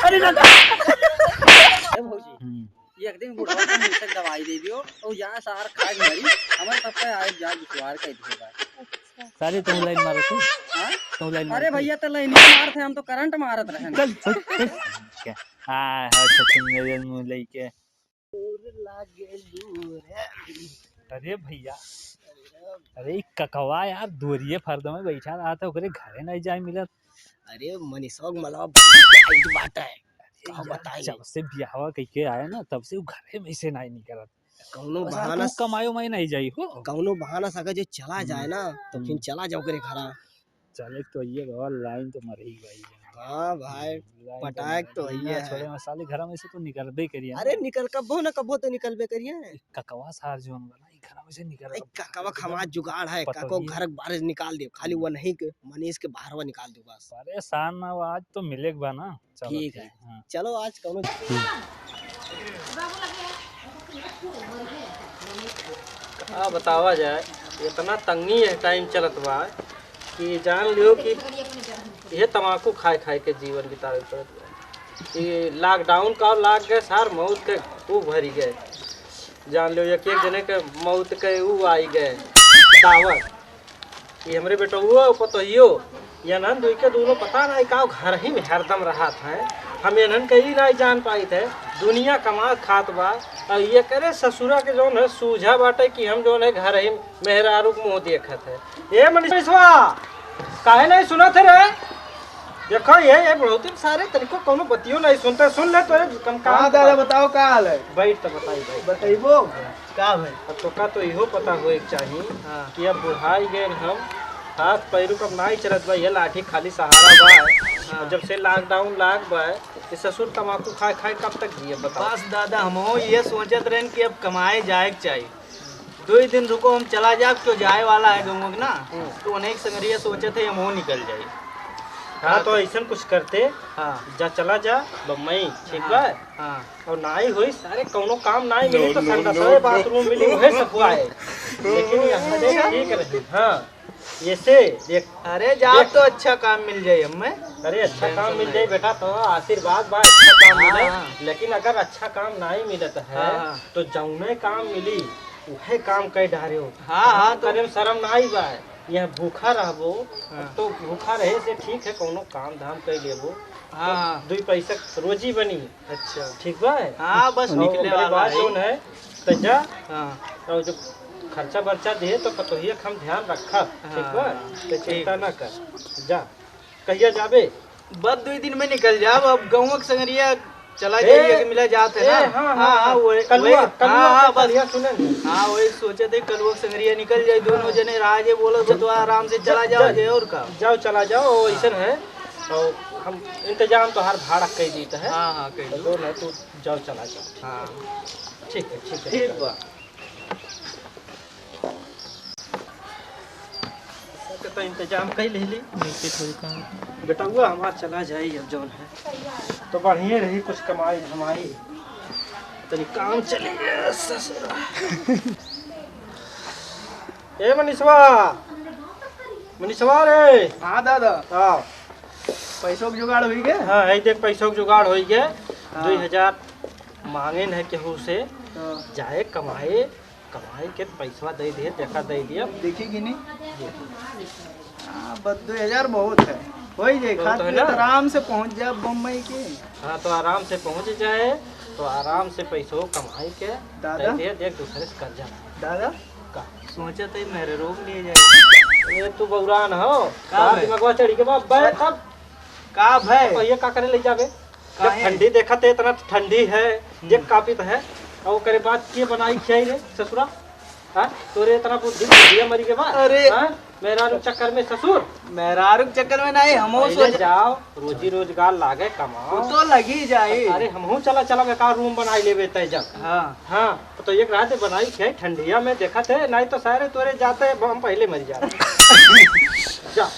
अरे ना भौजी एक दिन बुढ़वा को मुंह तक दवाई दे दियो और यहाँ सार खा के मरी हमारे तब पे आए जा विश्वास कर देगा सारे तुम लाइन मारो थे हां तुम लाइन अरे भैया तो लाइन मार थे हम तो करंट मारत रहे चल क्या हां अच्छा मेरे मुंह लेके दूर लागे दूर अरे भैया अरे ककवा यार दूरिये फर्द में बैठा रहा था ओकरे घरे नहीं जाए मिलत अरे मनीषवा मला टाइट बात है का बताई जब से ब्याहवा कइके आया ना तब से वो घरे में से नहीं निकलत कौनो बस बहाना तू कमायो मैं नहीं जाई हो कौनो बहाना से अगर जो चला जाए ना तो फिर चला जाओ करे घरा चले तो ये बाबा लाइन तो मर ही गई हाँ भाई पटाक तो ये छोड़े है मसाले घर में से तो निकलबे करिए अरे निकल कबो ना कबो तो निकलबे करिए ककवा सार जो हम बना घर में से निकल काका खमा जुगाड़ है पता काको नहीं। घर बाहर निकाल दे खाली वो नहीं के मनीष के बाहर निकाल दो बस परेशान ना हो, आज तो मिलेगा बा ना चलो ठीक है हाँ। चलो आज कौनो हाँ बतावा जाए इतना तंगी है टाइम चलत बा कि जान लियो कि ये तम्बाकू खाए खाए के जीवन बितावे पड़त बा कि लॉकडाउन का लाग गए सार मौत के खूब भरी गए जान लियो एक एक जने के मौत के ऊ आई गए दावत कि हमरे बेटा वो पतोहियो ये नन दुई के दोनों पता नहीं का घर ही में हरदम रहा था हम ये नन कहीं नहीं जान पाई थे दुनिया कमा खात बा और ये करे ससुरा के जो है सूझा बाटे कि हम जो है घर ही मेहरारू के मुँह देखत है ये मनीषवा काहे नहीं सुना थे रे देखो ये बहुत सारे तरीकों कोनो बतियो नहीं सुनते सुन ले तो कम काम दादा बताओ का हाल है बैठ तो बताई भाई बताइबो का भाई अब तो का तो इहो पता होए के चाहिए कि अब बुढ़ाई गए हम हाथ पैरों कब नहीं चलत बा ये लाठी खाली सहारा बा जब से लॉकडाउन लाग बा ये ससुर तम्बाकू खाए खाए कब तक जिए बताओ बस दादा हम ये सोचत रहे कि अब कमाए जाए के चाहिए 2 दिन रुको हम चला जाए तो जाए वाला है गाँव ना तो अनेक संगरिया सोचे थे हम निकल जाए हाँ तो ऐसा कुछ करते हाँ जा चला जा बम्बई ठीक बा हाँ और नाई होई सारे कौनो काम नाई मिली तो संडसवे बाथरूम मिली वही सफुआ है लेकिन यहाँ देख ठीक रही हाँ ये से देख अरे जाओ तो अच्छा काम मिल जाए हमें अरे अच्छा काम मिल जाए बेटा तो आशीर्वाद बा अच्छा काम मिले हाँ। लेकिन अगर अच्छा काम नहीं मिलता है हाँ। तो जौने काम मिली वही काम कर डारे हो हाँ हाँ तो करे में शर्म नहीं बा यह भूखा रहबो तो भूखा रहे से ठीक है कोनो काम धाम कर लेबो हाँ तो 2 पैसा रोजी बनी अच्छा ठीक बा हाँ बस निकले वाला बात है जोन है तो जा हाँ और जो खर्चा बर्चा दे तो पतोहिया हम ध्यान रखा ठीक बा तो चिंता ना कर जा कहिया जाबे बस 2 दिन में निकल जाओ अब गाँव के संगरिया चला जाइए कि मिला जाते ना हाँ हाँ वही हाँ हाँ बस बढ़िया सुने हाँ वही सोचे थे कल वो संगरिया निकल जाए दोनों जने राजे बोलो तो आराम से चला जाओ जे और का जाओ चला जाओ ऐसा है और हम इंतजाम तो हर भाड़ा कह देता है हाँ हाँ कह तो ना तू जाओ चला जाओ हाँ ठीक है ठीक है ठीक बा तो इंतजाम कर ले ली बेटा हुआ हमारा चला जाए अब जौन है तो बढ़िया रही कुछ कमाई धमाई तनी काम चले ए मनीषवा मनीषवा रे हाँ दादा आओ पैसों के जुगाड़ हुई गए हाँ है देख पैसों के जुगाड़ हो गए 2000 मांगे न केहू से जाए कमाए के पैसा दे दिए देखा दे दिया देखी नहीं हाँ बस 2000 बहुत है हो जाए बहुत है ना? आराम से पहुंच जाए बम्बई के हाँ तो आराम से पहुंच जाए तो आराम से पैसों कमाई के दादा? दे दिए देख दूसरे से कर्जा दादा का सोचा था मेरे रोग लिए जाए ये तू बौरान हो का का है? दिमागवा चढ़ी के बाद बैठ अब का भाई तो ये का करे ले जावे जब काहे? ठंडी देखा ते इतना ठंडी है जे कापित है और वो करे बात के बनाई खियाई रे ससुरा हाँ तोरे इतना बुद्धि बुद्धिया मरी के बाद अरे! हाँ? मेरा चक्कर में ससुर मेरा रुक चक्कर में नहीं हम पहले सोच जाओ रोजी रोजगार लागे वो कमाओ तो लगी जाए अरे हमहू चला चला बेकार रूम बनाई लेवे तय जब हाँ हाँ तो एक रात बनाई खे ठंडिया में देखा थे नहीं तो सारे तोरे जाते हम पहले मर जाते जा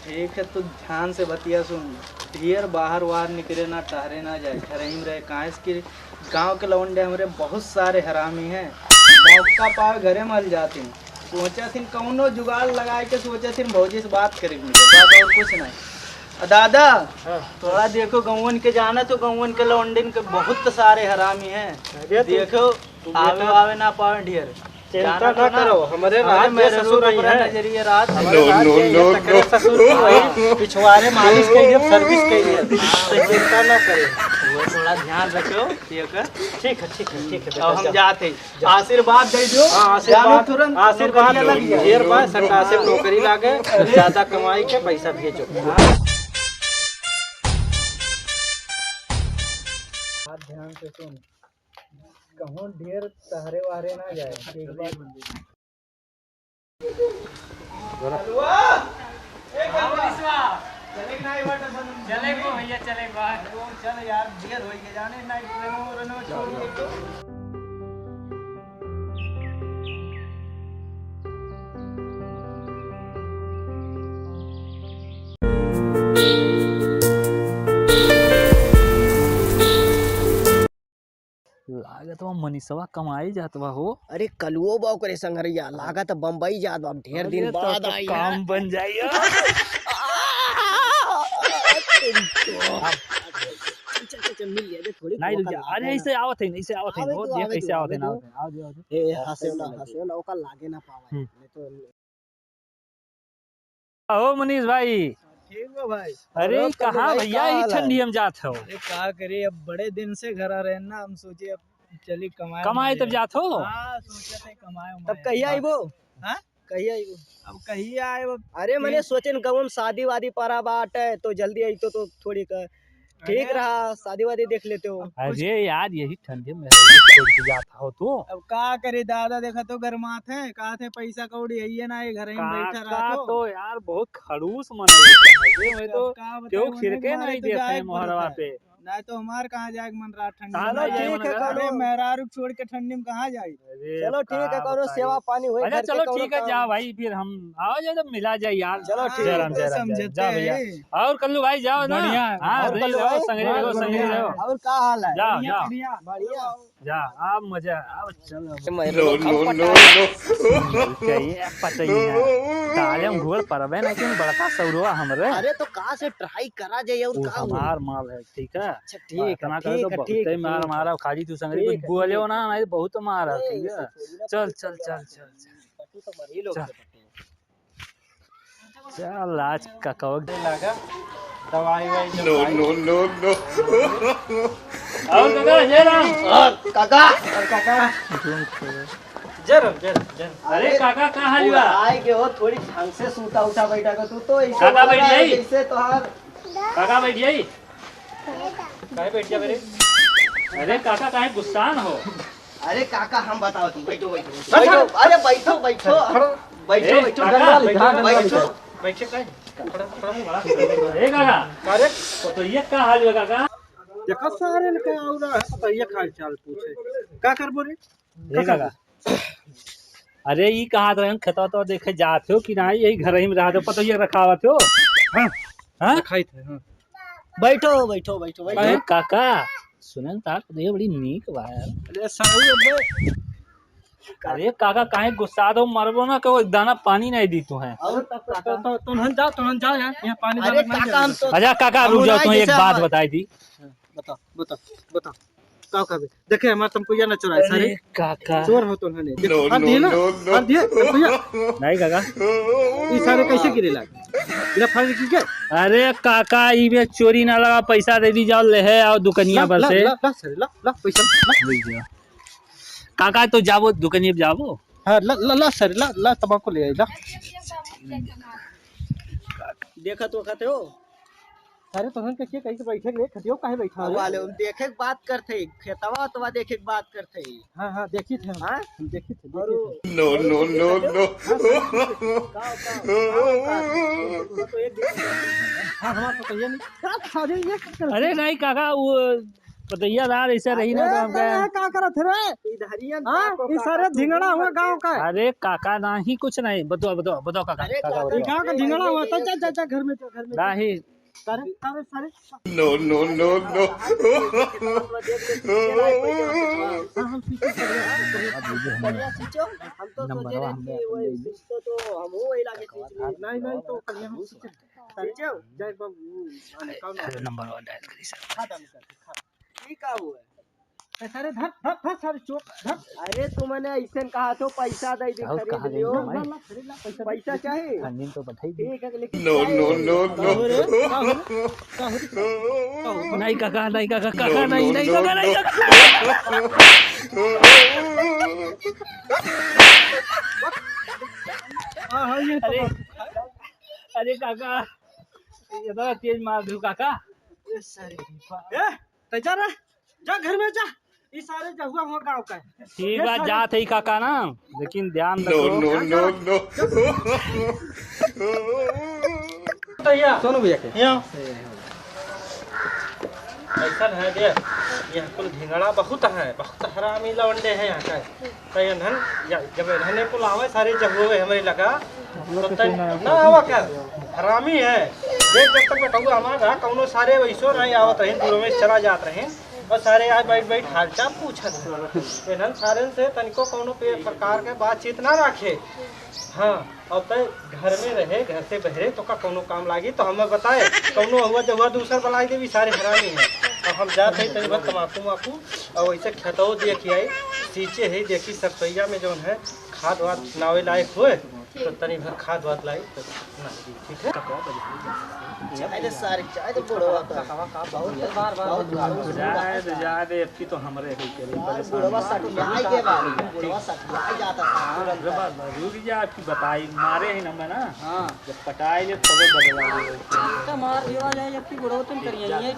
ठीक है तू ध्यान से बतिया सुन ढेर बाहर वाहर निकले ना टहरे ना जाए घर ही में रहे कहाँ इसकी गांव के लौंडे हमारे बहुत सारे हरामी हैं मौका पावे घरे मल जाते हैं सोचा थी कौनो जुगाड़ लगा के सोचा थी भौजी से बात करेंगे बात और कुछ नहीं दादा हाँ। थोड़ा देखो गौवन के जाना तो गौवन के लौंडिन के बहुत सारे हरामी हैं। देखो आवे आवे ना पावे ढेर। चिंता ना करो, हमारे राज में मेरे ससुर ही है। नजरिए रात ससुर पिछवाड़े मालिश के लिए सर्विस के लिए, तो चिंता ना करे। वो थोड़ा ध्यान रखो देखो। ठीक है ठीक है ठीक है अब हम बेटा, जाते आशीर्वाद दे दो। हाँ आशीर्वाद तुरंत आशीर्वाद नौकरियां लग जाए। ढेर बा सरकार से नौकरी लागे, ज्यादा कमाई के पैसा भेजो। बात ध्यान से सुन, कहूँ ढेर सहरे वारे ना जाए। एक बार चलेगो भैया चलेगो। चल यार ढेर हो गए जाने नाइट ट्रेनों छोड़ के तो। लागत बा मनीषवा कमाई जात बा हो। अरे कलुओ बाव करे संगरिया लागत बम्बई जात बा ढेर दिन बाद आई है। काम बन जाइए। चल मिल गया थोड़ी नहीं रुक जा, अरे ऐसे आवत है, ऐसे आवत है, वो देख ऐसे आवत है ना, आओ दे आओ दे। ए हंसे ना ओका लागे ना पावे नहीं तो। ओ मनीष भाई, ठीक है भाई। अरे कल्लू कहाँ भाई, भैया का ही हाल है? ठंडी हम जात हो। अरे क्या करे, अब बड़े दिन से घर रहना, हम सोचे अब चली कमाए कमाए तब जात हो। हाँ सोचे थे कमाए तब कहिया आइबो? हाँ? कहिया आइबो? अब कहीं आए अब। अरे मैंने सोचे न गाँव में शादी वादी पड़ा बाटे तो जल्दी आई तो थोड़ी ठीक रहा, शादी वादी देख लेते हो। अरे यार यही ठंडी में छोड़ के जाता हो तो। अब का करे दादा, देखा तो घर माथ है, कहा थे पैसा कौड़ी है ना, ये घर ही में बैठा रहा काका तो यार बहुत खड़ूस मने में तो का बताऊं, क्यों उन्हें खिड़के मारे नहीं तो देखे जाए मोहरवा पड़ता पे। है। ना तो हमार कहाँ जाए मन रहा ठंडी चलो में। ठीक है, अरे मेहरारू छोड़ के ठंडी में कहाँ जाए। अरे चलो ठीक है, का करो बताइए। सेवा पानी हुई। अरे चलो ठीक है, जाओ भाई, फिर हम आओ जाए तो मिला जाए यार। चलो ठीक जयराम है, जयराम समझते जाओ भैया। हैं। और कल्लू भाई जाओ ना। बढ़िया। हाँ और नहीं कल्लू रहो, भाई? संगरी रहो, संगरी रहो। और का हाल है? जाओ जाओ बढ़िया। जा, आप मजा अब चलो। नो कहिए पता ही है ताले हम घोड़ परबे ना कि बड़का सौरवा हमरे। अरे तो कहाँ से ट्राई करा जाए और वो का हुई? हमार माल है, ठीक है। अच्छा ठीक है, इतना करे ठीक तो है, बहुत ठीक ही है, मार ठीक है। मारा खाली तू संगरी ठीक कुछ है, बोले हो ठीक ना, नहीं तो बहुत मार है, ठीक है। चल चल चल चल पट्टू तो मर ही लोग चल। से पट्टू। चल आज ककौ लगा दवाई वाई जब और काका जयराम। काका जरम जरम जरम। अरे काका कहाँ हाल बा? आए के हो थोड़ी ढंग से सूता उठा बैठा कर तू तो ऐसे काका लग बैठ रहा है जाई। जैसे तोहार। काका बैठ जाई। काहे बैठ जा मेरे? अरे काका काहे गुस्सान हो? अरे काका हम बताओ तुम बैठो बैठो बैठो। अरे बैठो बैठो बैठो ए, बैठो काका, बैठो। बैठे काहे? अरे काका, अरे तो ये का हाल बा काका? देखो सारे ने क्या हो रहा है, तो ये खाल चाल पूछे का कर बोले। ए काका, अरे ये कहा तो हम खेतवा तो देखे जाते हो कि नहीं, यही घर ही में रहते हो, पता ये रखावत हो। हाँ हाँ खाई थे हाँ। बैठो बैठो बैठो बैठो। अरे काका सुनन तार तो ये बड़ी नीक बा यार। अरे सारे बे अरे काका काहे गुस्सा दो, मरबो ना को एक दाना पानी नहीं दी तू है। और तब काका तुम जाओ यार, यहाँ पानी अरे काका हम तो अच्छा काका रुक जाओ, तुम्हें एक बात बताई थी। बताओ बताओ बताओ का कभी देखे हमारे तुमको ये न चुराए सारे अरे काका चोर हो तो उन्होंने दिए ना दिए भैया नहीं काका, ये सारे कैसे गिरे लागे बिना फाड़ के। अरे काका ई में चोरी ना लगा, पैसा दे दी जाओ ले है और दुकनिया पर से ला सारे ला पैसा ला। काका तो जाबो दुकनिया पे जाबो। हाँ ला सारे ला तंबाकू ले आई ला। देखा तो खाते हो सारे तो हम कैसे कैसे बैठे ले खतियो काहे बैठा हो। वाले हम देखे के बात करते खेतवा तो देखे के बात करते। हाँ देखी थे हाँ हम देखी थे और हाँ हमारे तो ये नहीं अरे नहीं काका, वो पतैया दार ऐसे रही ना तो हम कहे, क्या करा थे रे ये सारे धिंगड़ा हुआ गांव का। अरे काका नहीं कुछ नहीं, बताओ बताओ बताओ काका। अरे काका काका, ये बताओ गांव का धिंगड़ा हुआ था। जा घर में नहीं सारे सारे सारे हम पीछे चल रहे हैं। बढ़िया खींचो। हम तो सोचे रहे कि वही खींचो तो हम वही लाके खींच लिए। नहीं तो कल यहाँ सींचे हो जय बाबू आने कौन अरे नंबर 1 डायल करी सर। खा दम कर खा ई का हुआ सारे धर धर धर सारे चोर धर। अरे तुमने ऐसे कहा तो पैसा दे दी और कहाँ खरीद गई लियो तो मैं? पैसा चाहिए अंजिन तो बताई दी। ठीक है लेकिन नो नहीं काका नहीं काका काका नहीं नहीं काका नहीं काका। अरे अरे काका ये बड़ा तेज मार दू काका। जा रहा जा घर में जा। ये सारे जहुआ हुआ गाँव का है। ठीक बात जात है काका ना, लेकिन ध्यान रखो। सोनू भैया के ऐसा है दे यहाँ कुल ढिंगड़ा बहुत है, बहुत हरामी लवंडे हैं यहाँ का। तो धन जब रहने को लावे सारे जगह हमारे लगा तो ना आवा कर हरामी है। देख जब तक बैठा हमारा कौनो सारे वैसो नहीं आवत रहे, दूर में चला जात रहे और सारे आज बैठ बैठ हालचाल पूछत है। सारे से तनिको कौनो प्रकार के बातचीत ना रखे। हाँ अब तो घर में रहे, घर से बहरे तो का कोनो काम लागी तो हमें बताए कौनो हुआ जब हुआ दूसर बनाई देवी सारे हरामी है। अब हम जाते हैं तनी बहुत तमाकू माकू और वैसे खेतो देखी आई सींचे है देखी सरसैया में जो है खाद वाद नावे लायक हुए तो तनी भर खाद वाद लाई तो ठीक है। अरे सारे चाय तो बुढ़वा का जा दे अब की तो हमरे ही के लिए बुढ़वा सटवाई के बाद बुढ़वा सटवाई जाता था। रुक जा आपकी बताई मारे ही ना मैं ना। हाँ जब पटाई ले तबे बदला तो मार दिया जाए जब की बुढ़ो तुम करिए ये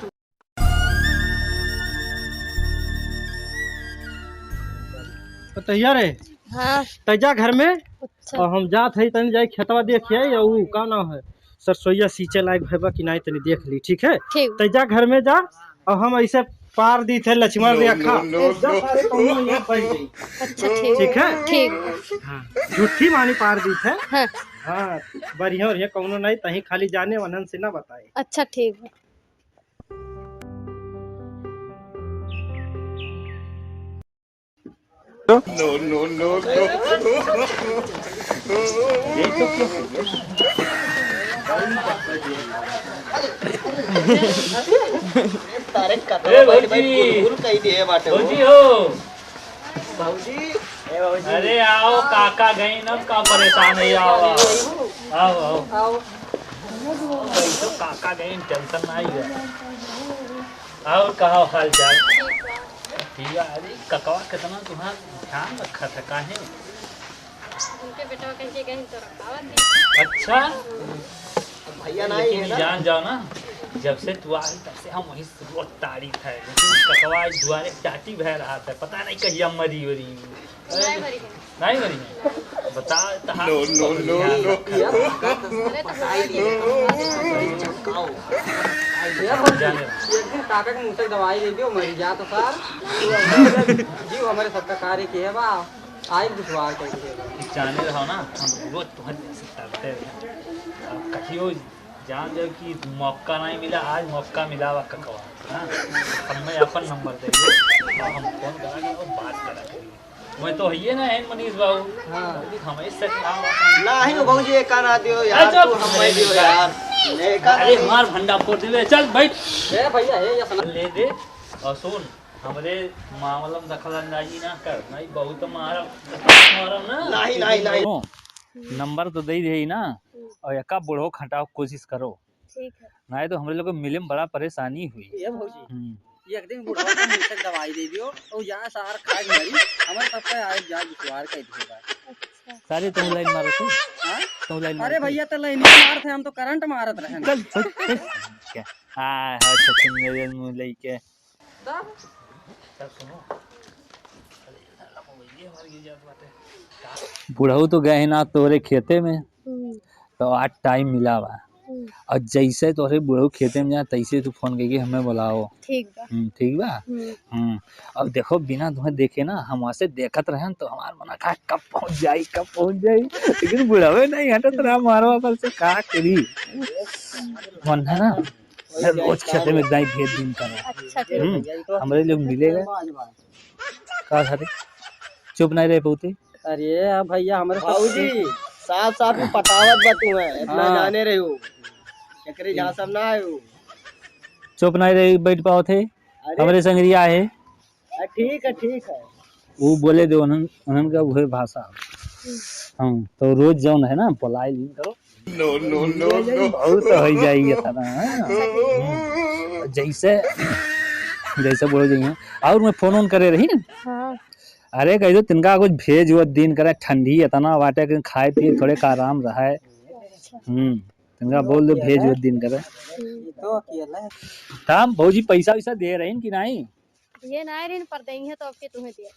तो तैयार है। हाँ तैजा घर में अच्छा और हम जात है तनी जाए खेतवा देखिए या ऊ का नाम है सरसोईया सींचे लायक भैबा कि नहीं तनी देख ली ठीक है। ठीक तैजा घर में जा और हम ऐसे पार दी थे लक्ष्मण रेखा सारे कौनो यहाँ पड़ गई अच्छा ठीक ठीक है। ठीक हाँ झूठी मानी पार दी थे। हाँ हाँ बढ़िया बढ़िया कौनो नहीं तही खाली जाने वनन से ना बताए। अच्छा ठीक है। तारे का ए भौजी भूल कही दिए बाटे भौजी हो भौजी अरे आओ काका गई ना का परेशान है। आओ आओ आओ आओ तो काका गई टेंशन नहीं है। आओ कहा हाल चाल ठीक है। अरे ककवा कितना तुम्हारा ध्यान रखा था काहे। उनके बेटा कहीं कहीं तो रखा थी। अच्छा भैया नहीं है लेकिन ना जान जाओ ना जब से तू आई तब से हम वही रोज तारीफ है, लेकिन ककवा दुआरे चाटी बह रहा था पता नहीं कहिया मरी वरी नहीं मरी है। नहीं मरी है बता जाने एक दिन काका के मुंह से दवाई दे दियो मर जा तो सर जीव हमारे सबका कार्य किए बा आज विश्वास कर दिए जाने रहो ना हम रोज तुम्हारे जैसे करते रहे। अब कहियो जान जाओ कि मौका नहीं मिला, आज मौका मिला हुआ ककवा हाँ हमें अपन नंबर दे और हम फोन करा और बात करा करिए। मैं तो है ना है मनीष बाबू। हाँ हमें से नहीं भौजी एक ना दियो यार तू हमें दियो यार अरे मार भंडा फोड़ दे चल बैठ ए भैया ये ये ले दे और सुन हमरे मामला में दखल अंदाजी ना कर नहीं बहुत मारम ना। नहीं नहीं नहीं नंबर तो दे रही ना और एका बुढ़ो खटाव कोशिश करो ठीक है। नहीं तो हमरे लोग को मिले में बड़ा परेशानी हुई। ये भौजी एक दिन बुढ़वा के मुंह से दवाई दे दियो और यहाँ सार खा मरी हमारे सबका आज जा विश्वास कर दिएगा। अच्छा सारे तुम लाइन मारो थे हाँ? तुम लाइन अरे भैया तो लाइन मार थे हम तो करंट मारत रहे चल क्या हाँ अच्छा मेरे मुंह लेके चल सुनो बुढ़ऊ तो गए ना तोरे खेते में तो आज टाइम मिला हुआ और जैसे तोरे बुढ़ऊ खेते में जा तैसे तू फोन करके हमें बुलाओ ठीक बा। ठीक बा। अब देखो बिना तुम्हें देखे ना हम वहाँ से देखत रहे तो हमार मना कहा कब पहुँच जाई लेकिन बुढ़ावे नहीं हटत रहा मारवा पर से का करी मन है ना रोज खेते में दाई भेज दिन करा। अच्छा ठीक है। हमारे लोग मिलेगा का खाते चुप नहीं रहे पौते। अरे भैया हमारे भौजी साफ साफ में पटावत बतू है इतना जाने रहे हो एकरे जहाँ सब ना आयो। चुप नहीं रही बैठ पाओ थे हमारे संगरिया है ठीक है ठीक है। वो बोले दो उन्हन का वही भाषा हम तो रोज जौन है ना बोलाई लीन करो बहुत हो जाएगी था ना जैसे जैसे बोलो जाइए और मैं फोन ऑन करे रही हाँ अरे कह दो तिनका कुछ भेज वो दिन करे ठंडी इतना बाटे कि खाए पिए थोड़े का आराम रहा है तिनका बोल दो भेज वो दिन करे तो अकेला है। काम भौजी पैसा वैसा दे रहे हैं कि नहीं ये ना ऋण पर देंगे तो अब के तुम्हें दिया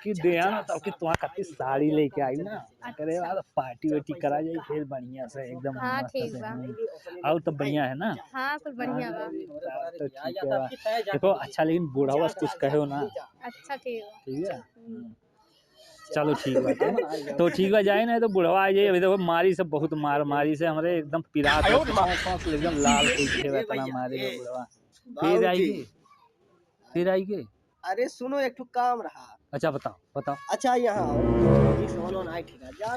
कि दिया ना तो कि तुम्हारा कति साड़ी लेके आई ना करे बाद पार्टी वार्टी करा जाए फिर बढ़िया से एकदम हाँ मस्त ठीक से बा और तो बढ़िया है ना हाँ कुछ बढ़िया बा तो ठीक है बा। देखो अच्छा लेकिन बूढ़ा कुछ कहो ना अच्छा ठीक बा ठीक है चलो ठीक बात तो ठीक बा जाए ना तो बुढ़वा आ जाए अभी देखो मारी से बहुत मारी से हमारे एकदम पिरात एकदम लाल इतना मारे बुढ़वा फिर आएगी अरे सुनो एक ठो काम रहा। अच्छा बताओ अच्छा यहाँ आओ ये सोनो ना ठीक है जा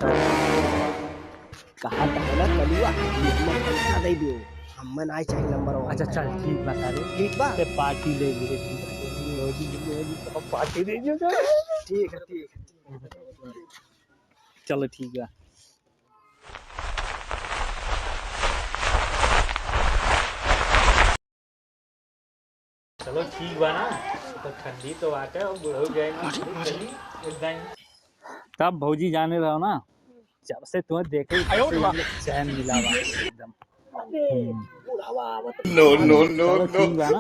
कहा था ना कलुआ हम पैसा दे दियो हम ना चाहिए नंबर 1। अच्छा चल ठीक बा सारे ठीक बा ते पार्टी ले ली पार्टी दे दियो ठीक है चलो ठीक है चलो ठीक बा ना तो ठंडी तो आके और बुढ़ो जाएंगे तब भौजी जाने रहो ना जब से तुम्हें देखे चैन मिला हुआ एकदम चलो ठीक बा ना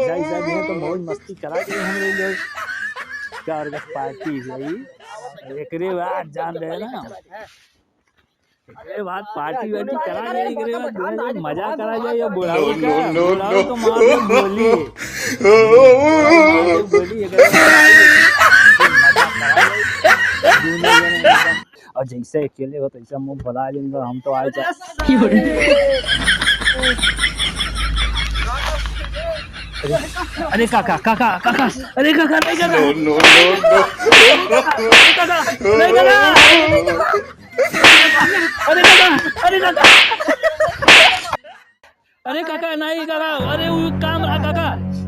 पैसा तो बहुत मस्ती करा के हम लोग क्या और पार्टी हुई एकरे बाद जान रहे ना एकरे बाद पार्टी वार्टी करा जाए एकरे बाद मजा करा जाए या बुढ़ाऊ तो मार दे बोली और जैसे अकेले हो तैसे मुंह भला लेंगे हम तो आए अरे काका अरे काका नहीं काका अरे काका नहीं काका अरे वो काम रहा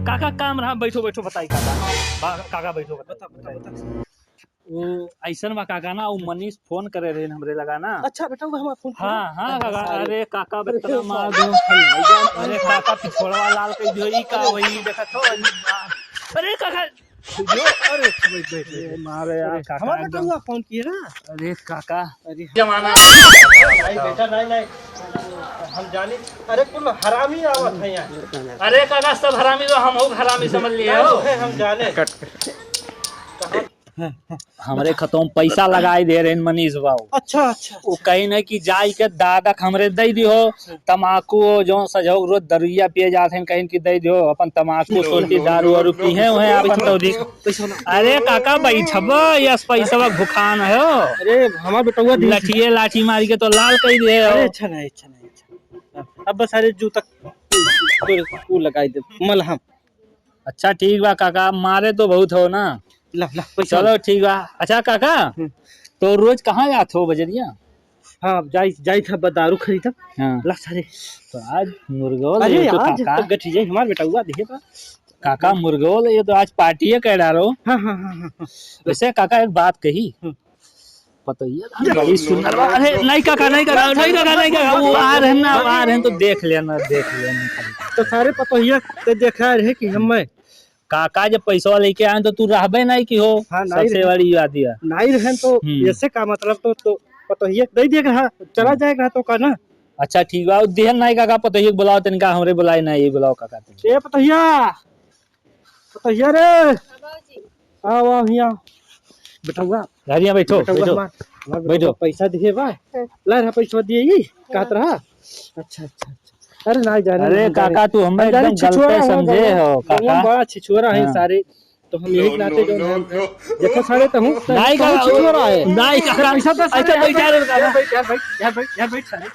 काका काम रहा बैठो बताई काका बैठो बता वो ऐसा बा काका ना वो मनीष फोन करे रहे हमरे लगा ना। अच्छा बेटा हमारा फोन हाँ काका अरे काका बेटा मार दो अरे काका पिछोड़वा लाल कह दियो ई का वही देखत हो अरे काका जो अरे बैठ मारे यार काका हमारा बेटा हुआ फोन किए ना। अरे काका अरे जमाना बेटा नहीं हम जाने अरे कुल हरामी आवत है यहाँ। अरे काका सब हरामी तो हम हो हरामी समझ लिए हो हम जाने हमरे खतों पैसा लगाई दे रहे मनीष बाबू। अच्छा वो कहीं न कि जाई के दादा हमरे दे दियो तमाकू जो सजोग रोज दरुइया पिए जाते हैं कहीं की दे दियो अपन तमाकू सोटी दारू वारू पी है वह अपन तो अरे काका बैठब यस पैसा भुखान है अरे हमारा बेटा हुआ लठिए लाठी मारी के तो लाल कर दे अच्छा नहीं अब बस अरे जूता तू लगाई दे मलहम। अच्छा ठीक बा काका मारे तो बहुत हो ना ला चलो ठीक बा। अच्छा काका तो रोज कहाँ जाते हो बजरिया। हाँ जाई था दारू खरीदब। हाँ ला सारे तो आज मुर्गोल अरे तो आज काका गठी जाए हमारा बेटा हुआ देखे काका मुर्गोल ये तो आज पार्टी है कह डालो। हाँ वैसे काका एक बात कही पता बड़ी सुंदर बात। अरे नहीं काका वो आ रहे हैं तो देख लेना तो सारे पतोहिया तो देखा रहे कि हम काका जब पैसा लेके आए तो तू रहबे नहीं की हो। हाँ, सबसे बड़ी बात है नहीं रहे तो ऐसे का मतलब तो पतोहिया दे देगा चला जाएगा तो का ना। अच्छा ठीक बा देहन नहीं काका पतोहिया बुलाओ तनिका हमरे बुलाए नहीं ये बुलाओ काका ए पतोहिया रे आओ यहाँ बेटा हुआ घरिया बैठो पैसा दिए बा ला रहा पैसा दिए ही कहत रहा। अच्छा अरे नहीं जाने अरे काका तू हमें एकदम गलत समझे हो काका बड़ा छिछोरा है सारे तो हम यही नाते जो देखो सारे तो हूं नहीं काका छिछोरा है नहीं काका पैसा तो अच्छा बैठ यार बैठ सारे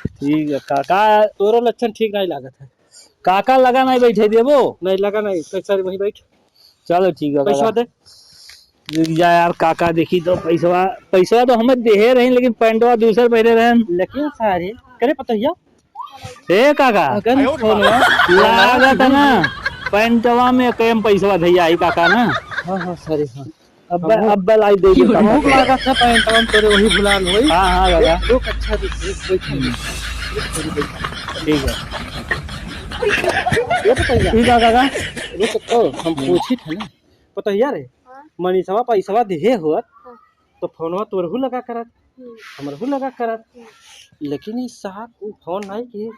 ठीक है काका तोरो लक्षण ठीक नहीं लागत है। काका लगा नहीं बैठे देबो नहीं लगा नहीं पैसा वहीं बैठ चलो ठीक है पैसा दे जा यार काका देखी तो पैसा तो हमें दे रहे लेकिन पैंटवा दूसरे पहले रहे लेकिन सारे करे पतैया ए काका अगर फोन लागत ना पैंटवा में कम पैसा धैया आई काका ना। हाँ हाँ सॉरी हाँ अब लाई दे देता हूँ। भूख लगा था पैंटवा तोरे वही भुलान होई। हाँ हाँ काका लोग अच्छा ठीक है। ये पतैया ठीक है काका। रुक तो हम पूछी थे ना पतैया रे मनीषवा पैसा दे होत तो फोनवा तोरहू लगा करत हमरहू लगा करत लेकिन इस साहब फोन नहीं की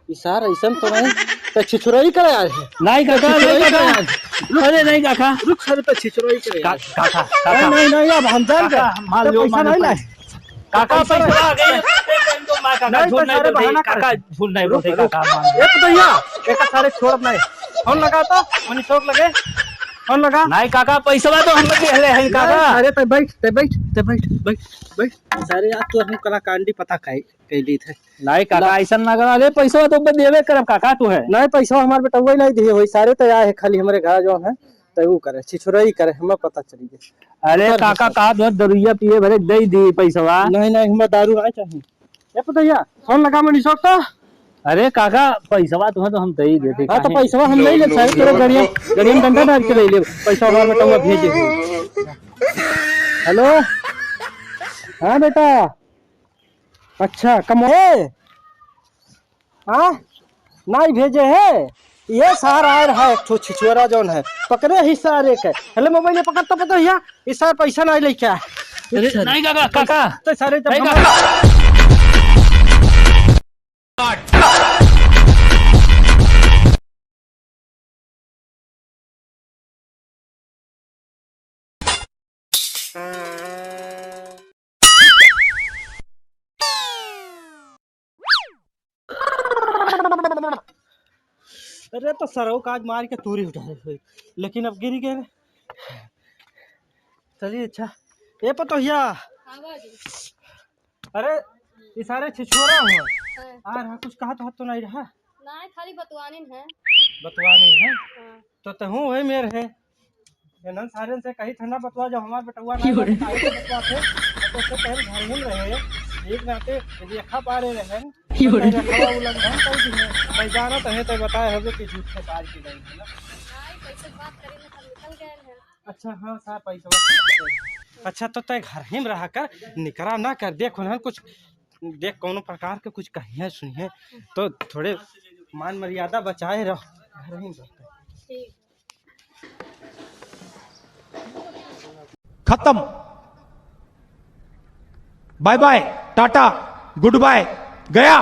इसार ऐसा तो नहीं तो छिछुराई करे आए हैं। नहीं काका नहीं काका अरे नहीं काका रुक सर तो छिछुराई करे काका नहीं नहीं नहीं अब हम जान गए मान लो पैसा नहीं लाए काका पैसा आ गए तो मां काका नहीं, झूठ नहीं सारे बोलते बहाना काका झूठ नहीं बोलते काका मान लो। एक भैया एक सारे छोड़ नहीं फोन लगा तो मनी शौक लगे फोन लगा नहीं काका पैसा तो हम लोग ले हैं काका। अरे ते बैठ सारे यार तू हम कलाकांडी पता कैली थे नहीं काका ऐसा ना करा ले पैसा तो देवे करब काका तू है नहीं पैसा हमारे बेटा नहीं दिए वही सारे तो आए है खाली हमारे घर जो है तो वो करे छिछुराई करे हमें पता चली गई। अरे काका कहा तो दरुइया पिए भरे दे दी पैसा। नहीं हमें दारू नहीं चाहिए ये पतैया फोन लगा मनी शौक तो अरे काका पैसा तो हम दे ही देते। हाँ तो पैसा हम नहीं ले सारे तेरे गड़िया डंडा डाल के ले ले पैसा हमारे बेटा भेजे। हेलो हाँ बेटा अच्छा कमाए हाँ नहीं भेजे है ये सारा आ रहा है एक छिछुरा जौन है पकड़े ही सारे के हेलो मोबाइल पकड़ तो पता भैया इस सारे पैसा नहीं लेके आए। नहीं काका काका तो सारे जब नहीं हमारे- अरे तो सरव काज मार के तूरी उठा रहे लेकिन अब गिर गए। चलिए अच्छा ये पता भैया हाँ बाजी। अरे ये सारे छिछोरा हुआ हाँ। आ रहा कुछ कहा तो नहीं रहा नहीं खाली बतवानिन है। बतवा नहीं है हाँ। तो तहू वही मेर है नन सारे से कहीं ठंडा बतवा जब हमारे बटुआ नहीं बतवा थे तो उससे पहले घर मिल रहे एक नाते यदि अखा पा रहे रहन उल्लंघन कर दी है भाई जाना तो है तो बताए होगे कि झूठ से पार की गई है ना। नहीं पैसे की बात करेंगे सब निकल गए हैं। अच्छा हाँ साहब पैसा अच्छा तो तय घर ही में रहा कर निकरा ना कर देख उन्हें कुछ देख कौन प्रकार के कुछ कहिए सुनिए तो थोड़े मान मर्यादा बचाए रहो घर ही में रहते। ठीक। खत्म bye bye tata goodbye गया।